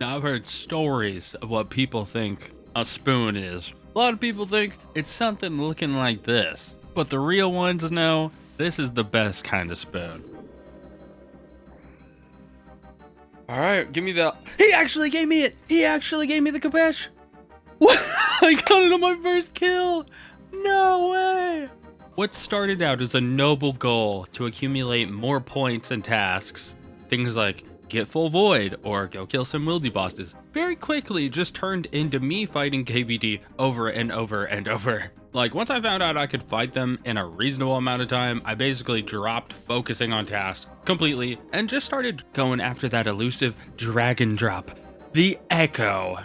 Now, I've heard stories of what people think a spoon is. A lot of people think it's something looking like this, but the real ones know this is the best kind of spoon. All right, give me the... He actually gave me it! He actually gave me the Khopesh! What? I got it on my first kill! No way! What started out as a noble goal to accumulate more points and tasks, things like get full void or go kill some wildy bosses, very quickly just turned into me fighting KBD over and over and over. Like, once I found out I could fight them in a reasonable amount of time, I basically dropped focusing on tasks completely and just started going after that elusive dragon drop, the Echo.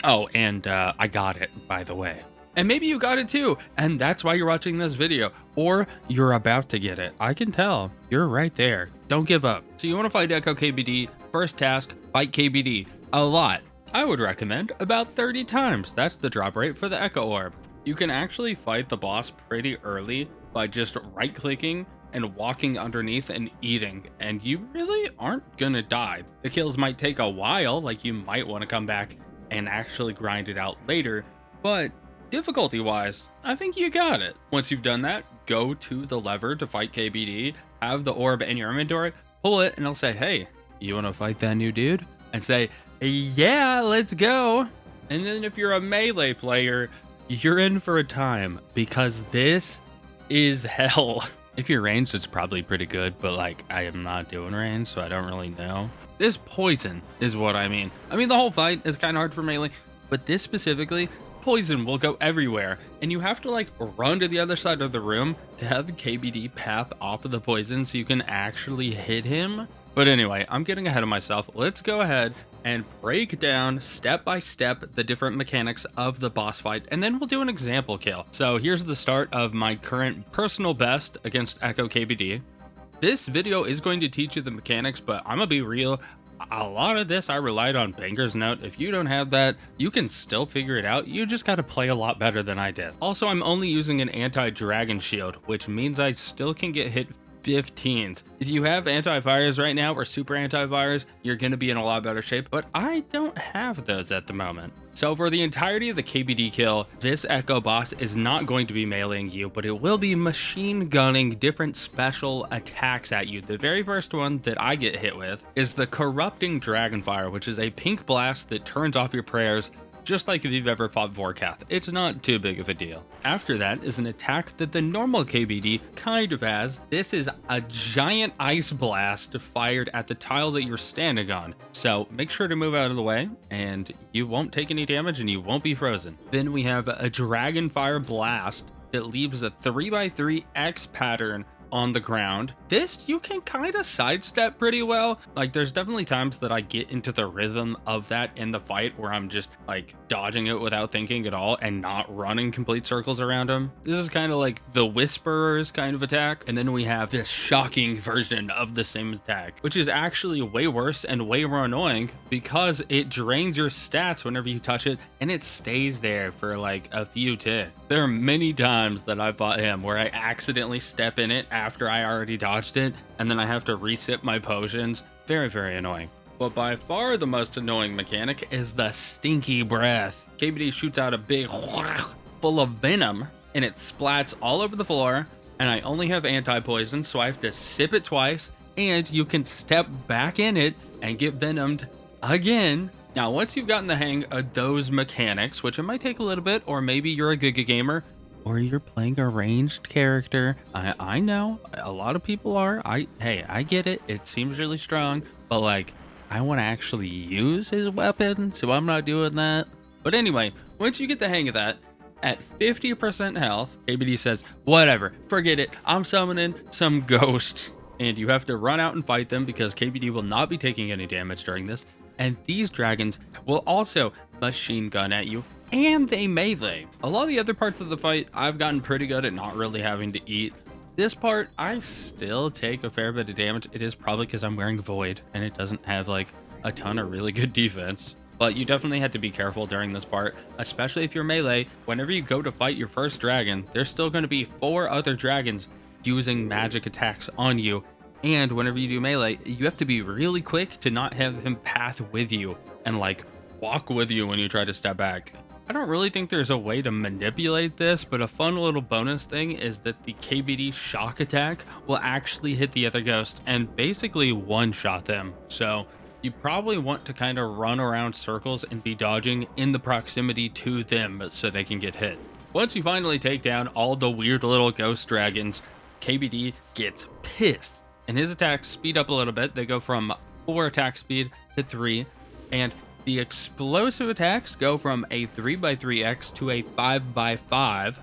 Oh, and I got it, by the way. And maybe you got it too, and that's why you're watching this video, or you're about to get it. I can tell. You're right there. Don't give up. So you want to fight Echo KBD, first task, fight KBD. A lot. I would recommend about 30 times. That's the drop rate for the Echo Orb. You can actually fight the boss pretty early by just right-clicking and walking underneath and eating, and you really aren't gonna die. The kills might take a while, like you might want to come back and actually grind it out later, but difficulty wise, I think you got it. Once you've done that, go to the lever to fight KBD, have the orb in your inventory, pull it, and it'll say, hey, you want to fight that new dude? And say, yeah, let's go. And then if you're a melee player, you're in for a time, because this is hell. If you're ranged, it's probably pretty good, but like, I am not doing range, so I don't really know. This poison is what I mean. The whole fight is kind of hard for melee, but this specifically, poison will go everywhere, and you have to like run to the other side of the room to have the KBD path off of the poison so you can actually hit him. But anyway, I'm getting ahead of myself. Let's go ahead and break down step by step the different mechanics of the boss fight, and then we'll do an example kill. So here's the start of my current personal best against Echo KBD. This video is going to teach you the mechanics, but I'm gonna be real. A lot of this I relied on Banger's Note. If you don't have that, you can still figure it out. You just got to play a lot better than I did. Also, I'm only using an anti-dragon shield, which means I still can get hit 15s. If you have anti-fires right now or super anti-fires, you're going to be in a lot better shape, but I don't have those at the moment. So for the entirety of the KBD kill, this Echo boss is not going to be meleeing you, but it will be machine gunning different special attacks at you. The very first one that I get hit with is the Corrupting Dragonfire, which is a pink blast that turns off your prayers, just like if you've ever fought Vorkath. It's not too big of a deal. After that is an attack that the normal KBD kind of has. This is a giant ice blast fired at the tile that you're standing on. So make sure to move out of the way and you won't take any damage and you won't be frozen. Then we have a Dragonfire blast that leaves a 3x3 X pattern on the ground. This you can kind of sidestep pretty well. Like, there's definitely times that I get into the rhythm of that in the fight where I'm just like dodging it without thinking at all and not running complete circles around him. This is kind of like the Whisperer's kind of attack. And then we have this shocking version of the same attack, which is actually way worse and way more annoying because it drains your stats whenever you touch it and it stays there for like a few ticks. There are many times that I fought him where I accidentally step in it after I already dodged it, and then I have to reset my potions. Very, very annoying. But by far the most annoying mechanic is the Stinky Breath. KBD shoots out a big full of venom, and it splats all over the floor, and I only have anti-poison, so I have to sip it twice, and you can step back in it and get venomed again. Now, once you've gotten the hang of those mechanics, which it might take a little bit, or maybe you're a Giga gamer, or you're playing a ranged character. I know a lot of people are. Hey, I get it. It seems really strong, but like, I want to actually use his weapon, so I'm not doing that. But anyway, once you get the hang of that, at 50% health, KBD says, whatever, forget it. I'm summoning some ghosts. And you have to run out and fight them because KBD will not be taking any damage during this. And these dragons will also machine gun at you, and they melee. A lot of the other parts of the fight, I've gotten pretty good at not really having to eat. This part, I still take a fair bit of damage. It is probably because I'm wearing the Void, and it doesn't have like a ton of really good defense. But you definitely have to be careful during this part, especially if you're melee. Whenever you go to fight your first dragon, there's still going to be 4 other dragons using magic attacks on you. And whenever you do melee, you have to be really quick to not have him path with you. and like walk with you when you try to step back. I don't really think there's a way to manipulate this, but a fun little bonus thing is that the KBD shock attack will actually hit the other ghost and basically one-shot them. So you probably want to kind of run around circles and be dodging in the proximity to them so they can get hit. Once you finally take down all the weird little ghost dragons, KBD gets pissed and his attacks speed up a little bit. They go from 4 attack speed to 3, and the explosive attacks go from a 3x3x to a 5x5,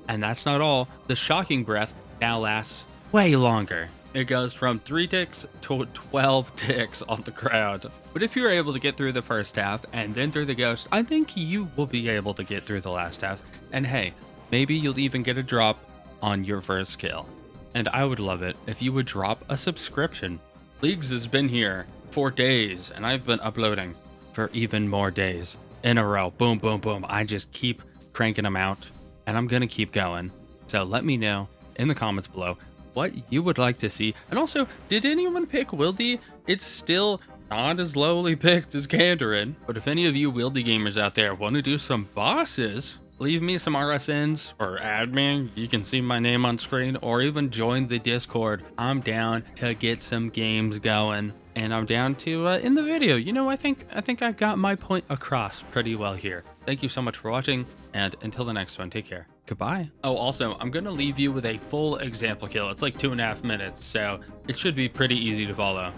and that's not all. The shocking breath now lasts way longer. It goes from 3 ticks to 12 ticks on the crowd. But if you're able to get through the first half and then through the ghost, I think you will be able to get through the last half. And hey, maybe you'll even get a drop on your first kill. And I would love it if you would drop a subscription. Leagues has been here for days, and I've been uploading for even more days in a row. Boom, boom, boom. I just keep cranking them out, and I'm gonna keep going. So let me know in the comments below what you would like to see. And also, did anyone pick Wildy? It's still not as lowly picked as Kandarin, but if any of you Wildy gamers out there want to do some bosses, leave me some RSNs or add me. You can see my name on screen, or even join the Discord. I'm down to get some games going, and I'm down to in the video. You know, I think I got my point across pretty well here. Thank you so much for watching, and until the next one, take care. Goodbye. Oh, also, I'm gonna leave you with a full example kill. It's like 2.5 minutes, so it should be pretty easy to follow.